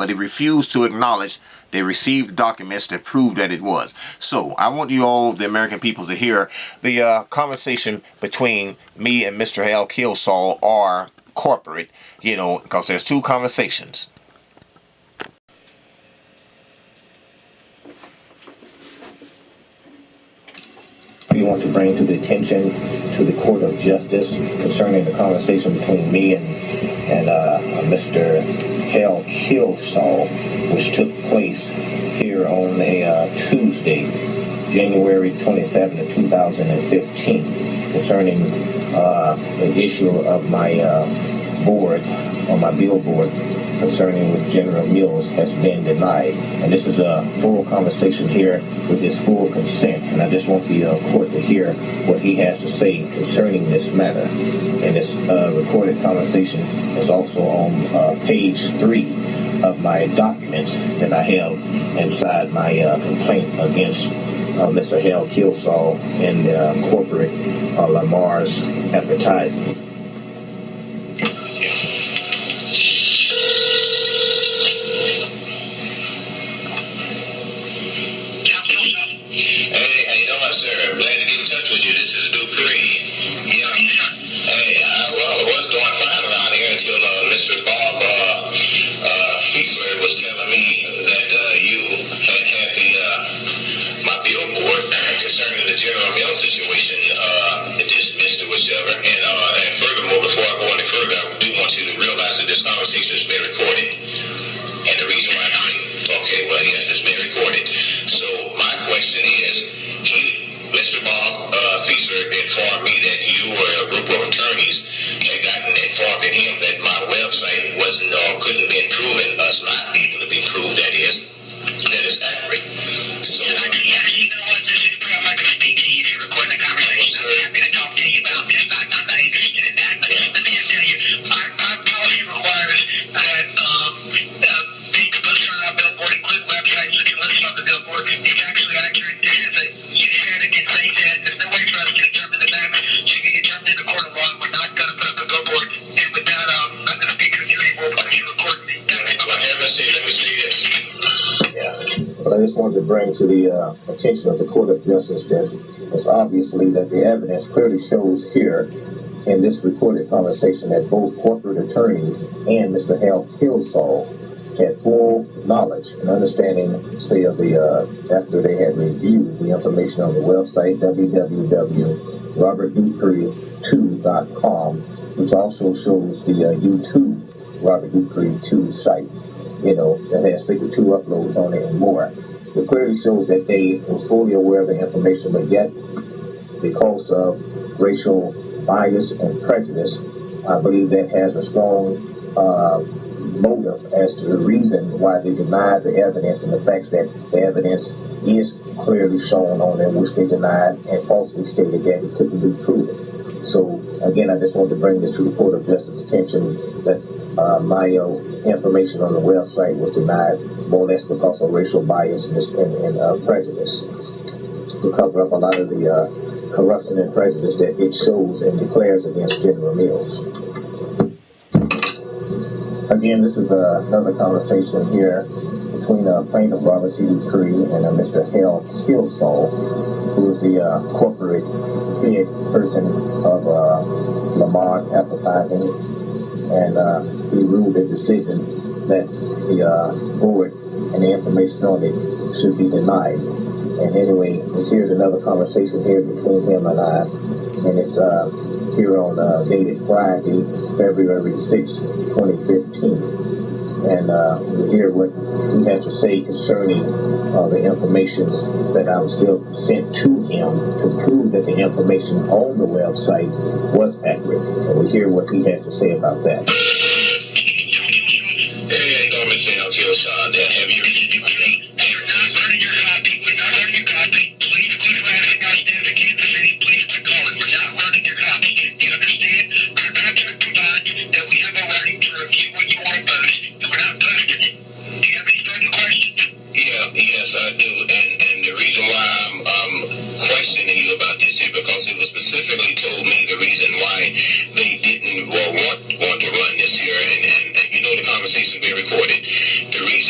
but they refused to acknowledge they received documents that prove that it was. So I want you all, the American people, to hear the conversation between me and Mr. Hal Kilsaw, or corporate, you know, because there's two conversations. We want to bring to the attention to the Court of Justice concerning the conversation between me and Mr. Hal Kilsaw, which took place here on a Tuesday, January 27, 2015, concerning the issue of my board, on my billboard, concerning with General Mills has been denied. And this is a full conversation here with his full consent. And I just want the court to hear what he has to say concerning this matter. And this recorded conversation is also on page 3 of my documents that I have inside my complaint against Mr. Hal Kilsaw and corporate Lamar's Advertising. informed me that you or a group of attorneys had gotten informed in him that my website wasn't or couldn't be proven, us not able to be proved, that is accurate. So you know what, Mr. Pro, I'm not going to speak to you if you're recording the conversation. I'm happy to talk to you about this. I'm not interested in that. But let me just tell you, our policy requires that being posted on our billboard, include websites that you list on the billboard. It's actually accurate. This is a, you said it, they said, there's no way for us to determine the facts. Should be determined in the court of law. We're not going to put up a billboard. And with that, I'm not going to speak with you anymore because you record me. Let me see this. Yeah. But I just wanted to bring to the attention of the Court of Justice that it's obviously that the evidence clearly shows here in this recorded conversation that both corporate attorneys and Mr. Hal Kilsaw had full knowledge and understanding, say, of the after they had reviewed the information on the website www.robertdupree2.com, which also shows the YouTube Robert Dupree 2 site, you know, that has 52 uploads on it and more. It clearly shows that they were fully aware of the information, but yet, because of racial bias and prejudice, I believe that has a strong motive as to the reason why they denied the evidence, and the fact that the evidence is clearly shown on them, which they denied and falsely stated that it couldn't be proven. So, again, I just want to bring this to the Court of Justice attention that my information on the website was denied more or less because of racial bias and prejudice, to cover up a lot of the corruption and prejudice that it shows and declares against General Mills. Again, this is another conversation here between Plaintiff Robert Dupree and Mr. Hal Kilsaw, who is the corporate head person of Lamar Advertising, and he ruled a decision that the board and the information on it should be denied. And anyway, here's another conversation here between him and I, and it's here on dated Friday, February 6, 2015. And we hear what he has to say concerning the information that I was still sent to him to prove that the information on the website was accurate. And we hear what he has to say about that. Hey, don't Mr. Hal Kilsaw, have you... We're not learning your copy. We're not learning your copy. Please quit harassing our staff in Kansas City. Please quit calling. We're not learning your copy. Do you understand? Our contract provides that we have a right to review what you want to post, and we're not posting it. Do you have any further questions? Yes, I do. And the reason why I'm questioning you about this is because it was specifically told me the reason why they didn't want to run this here, and you know the conversation being recorded. The reason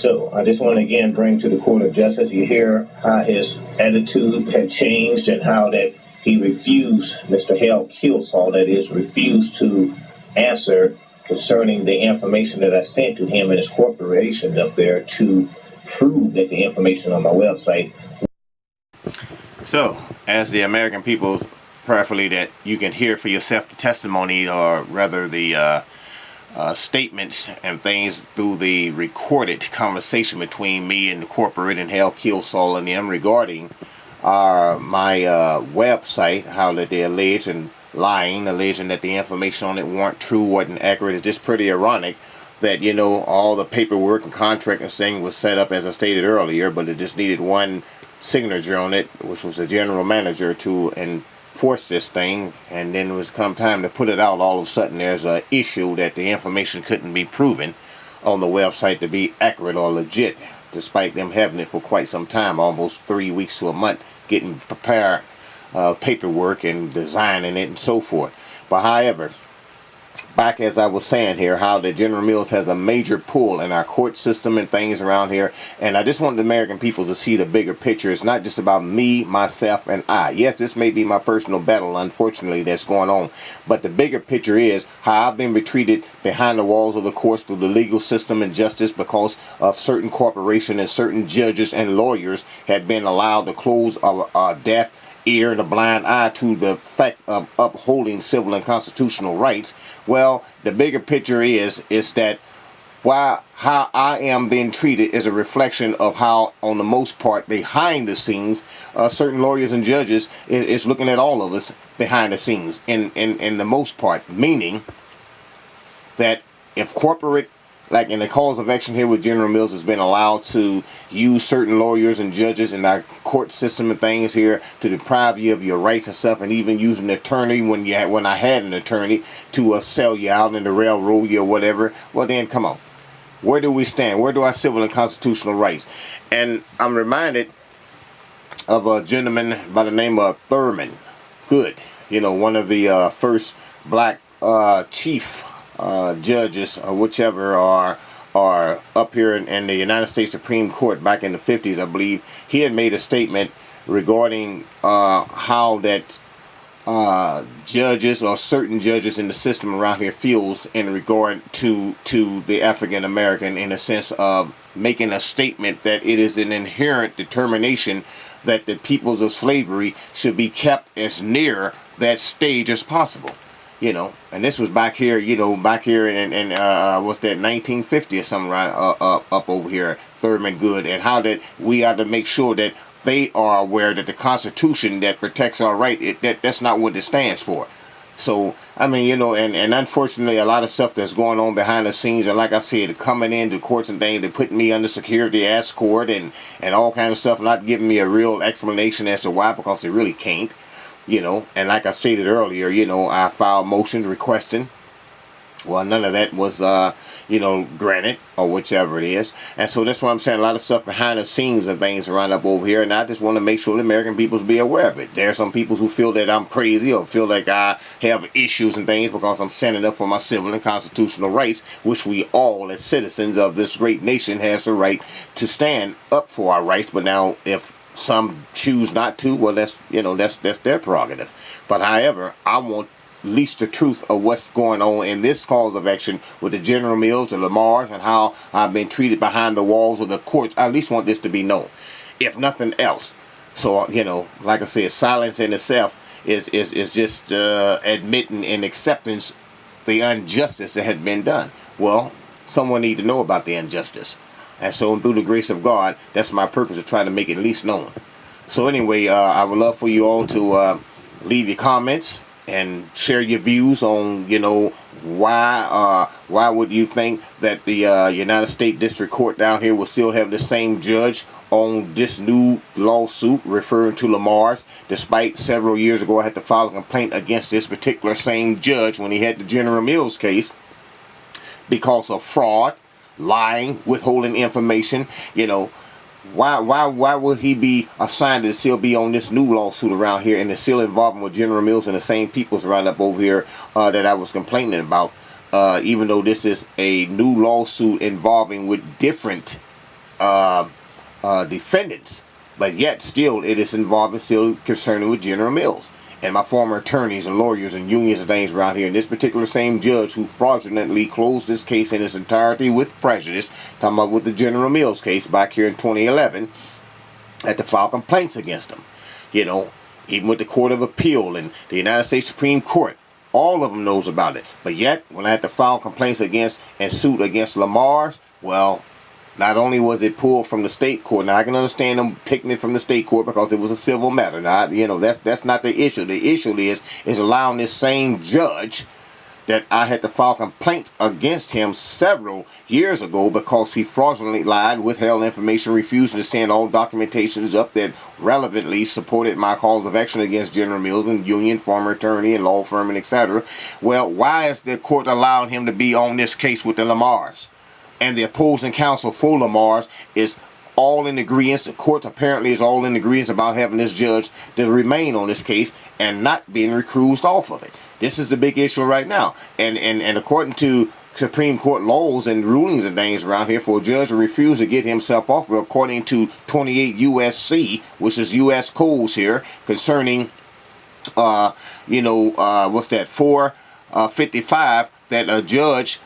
So I just want to again bring to the court of justice, you hear how his attitude had changed and how that he refused, Mr. Hale Kilsaw, that is, refused to answer concerning the information that I sent to him and his corporation up there to prove that the information on my website. So, as the American people, prayerfully that you can hear for yourself the testimony, or rather the statements and things through the recorded conversation between me and the corporate and Hale Kilsaw and them regarding my website, how that they allege and lying, alleging that the information on it weren't true, wasn't accurate. It's just pretty ironic that, you know, all the paperwork and contract and thing was set up as I stated earlier, but it just needed one signature on it, which was the general manager, to enforce this thing. And then it was come time to put it out, all of a sudden there's a issue that the information couldn't be proven on the website to be accurate or legit, despite them having it for quite some time, almost 3 weeks to a month, getting prepared paperwork and designing it and so forth. But however, back as I was saying here, how the General Mills has a major pull in our court system and things around here. And I just want the American people to see the bigger picture. It's not just about me, myself, and I. Yes, this may be my personal battle, unfortunately, that's going on. But the bigger picture is how I've been retreated behind the walls of the courts through the legal system and justice because of certain corporations and certain judges and lawyers had been allowed to close a deaf ear and a blind eye to the fact of upholding civil and constitutional rights. Well, the bigger picture is that how I am being treated is a reflection of how, on the most part, behind the scenes, certain lawyers and judges is looking at all of us behind the scenes in the most part, meaning that if corporate, like in the cause of action here with General Mills, has been allowed to use certain lawyers and judges in our court system and things here to deprive you of your rights and stuff, and even use an attorney when I had an attorney to sell you out and to railroad you or whatever. Well, then come on, where do we stand? Where do our civil and constitutional rights? And I'm reminded of a gentleman by the name of Thurman Good, you know, one of the first black chief judges or whichever are up here in the United States Supreme Court back in the 50s, I believe. He had made a statement regarding how that judges or certain judges in the system around here feels in regard to the African American, in a sense of making a statement that it is an inherent determination that the peoples of slavery should be kept as near that stage as possible. You know, and this was back here, you know, back here in what's that, 1950 or something, right, up over here, Thurman Good, and how that we ought to make sure that they are aware that the Constitution that protects our right, that's not what it stands for. So, I mean, you know, and unfortunately, a lot of stuff that's going on behind the scenes, and like I said, coming into courts and things, they're putting me under security escort and all kinds of stuff, not giving me a real explanation as to why, because they really can't. You know, and like I stated earlier, you know, I filed motions requesting. Well, none of that was, you know, granted, or whichever it is. And so that's why I'm saying a lot of stuff behind the scenes and things around up over here. And I just want to make sure the American people be aware of it. There are some people who feel that I'm crazy or feel like I have issues and things because I'm standing up for my civil and constitutional rights, which we all, as citizens of this great nation, has the right to stand up for our rights. But now, if some choose not to, well, that's, you know, that's their prerogative. But however, I want at least the truth of what's going on in this cause of action with the General Mills, the Lamars, and how I've been treated behind the walls of the courts. I at least want this to be known, if nothing else. So, you know, like I said, silence in itself is just admitting and acceptance the injustice that had been done. Well, someone need to know about the injustice. And so through the grace of God, that's my purpose, to try to make it at least known. So anyway, I would love for you all to leave your comments and share your views on, you know, why would you think that the United States District Court down here will still have the same judge on this new lawsuit referring to Lamar's, despite several years ago I had to file a complaint against this particular same judge when he had the General Mills case because of fraud, lying, withholding information. You know, why would he be assigned to still be on this new lawsuit around here and is still involved with General Mills and the same people's around up over here that I was complaining about, even though this is a new lawsuit involving with different defendants, but yet still it is involving still concerning with General Mills. And my former attorneys and lawyers and unions and things around here, and this particular same judge who fraudulently closed this case in its entirety with prejudice, talking about with the General Mills case back here in 2011, had to file complaints against them. You know, even with the Court of Appeal and the United States Supreme Court, all of them knows about it. But yet, when I had to file complaints against and suit against Lamar's, well, not only was it pulled from the state court. Now I can understand them taking it from the state court because it was a civil matter. Now, you know, that's not the issue. The issue is allowing this same judge that I had to file complaints against him several years ago because he fraudulently lied, withheld information, refusing to send all documentations up that relevantly supported my cause of action against General Mills and union, former attorney, and law firm, and etc. Well, why is the court allowing him to be on this case with the Lamars? And the opposing counsel for Lamar's is all in agreement. The court apparently is all in agreement about having this judge to remain on this case and not being recused off of it. This is the big issue right now. And according to Supreme Court laws and rulings and things around here, for a judge to refuse to get himself off, according to 28 USC, which is U.S. codes here, concerning, what's that, 455, that a judge,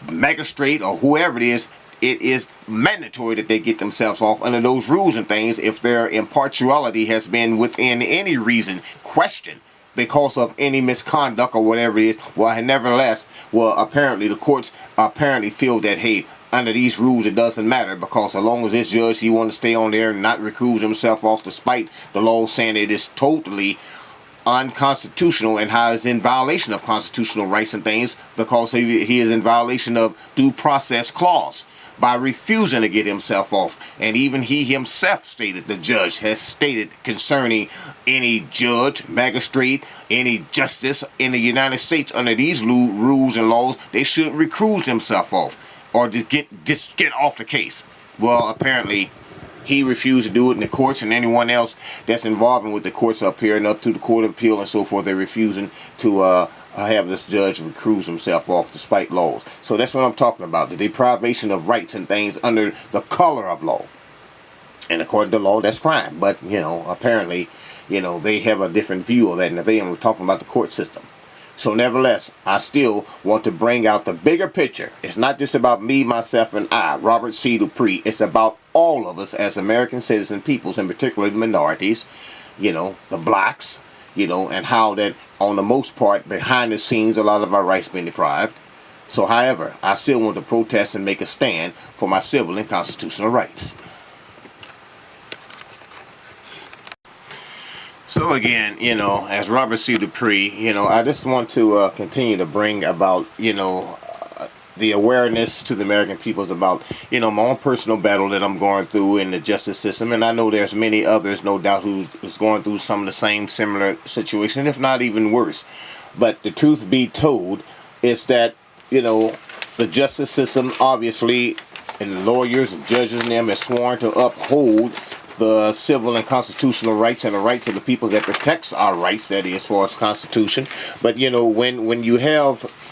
magistrate, or whoever it is mandatory that they get themselves off under those rules and things if their impartiality has been within any reason questioned because of any misconduct or whatever it is. Well, nevertheless, apparently the courts apparently feel that, hey, under these rules it doesn't matter, because as long as this judge, he want to stay on there and not recuse himself off, despite the law saying it is totally unconstitutional and how it's in violation of constitutional rights and things, because he is in violation of due process clause by refusing to get himself off. And even he himself stated, the judge has stated, concerning any judge, magistrate, any justice in the United States under these rules and laws, they should recuse themselves off or just get off the case. Well, apparently he refused to do it in the courts, and anyone else that's involved with the courts up here and up to the Court of Appeal and so forth, they're refusing to have this judge recuse himself off despite laws. So that's what I'm talking about, the deprivation of rights and things under the color of law. And according to law, that's crime. But, apparently, they have a different view of that, and we're talking about the court system. So nevertheless, I still want to bring out the bigger picture. It's not just about me, myself, and I, Robert C. Dupree. It's about all of us as American citizen peoples, and particularly the minorities, the blacks, and how that, on the most part, behind the scenes, a lot of our rights been deprived. So, however, I still want to protest and make a stand for my civil and constitutional rights. So again, as Robert C. Dupree, I just want to continue to bring about, the awareness to the American peoples about, my own personal battle that I'm going through in the justice system. And I know there's many others, no doubt, who is going through some of the same similar situation, if not even worse. But the truth be told is that, the justice system, obviously, and the lawyers and judges and them are sworn to uphold the civil and constitutional rights and the rights of the people that protects our rights, that is, as far as Constitution. But, when you have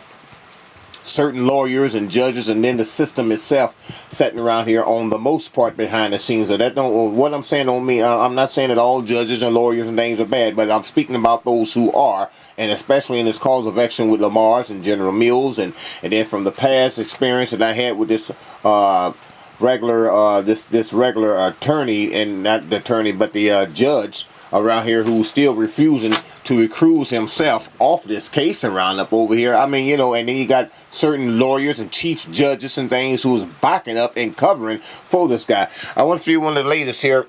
certain lawyers and judges and then the system itself sitting around here on the most part behind the scenes, what I'm saying don't mean, I'm not saying that all judges and lawyers and things are bad, but I'm speaking about those who are, and especially in this cause of action with Lamar's and General Mills, and then from the past experience that I had with this regular attorney, and not the attorney, but the judge around here, who's still refusing to recuse himself off this case around up over here. I mean, and then you got certain lawyers and chief judges and things who's backing up and covering for this guy. I want to see one of the latest here.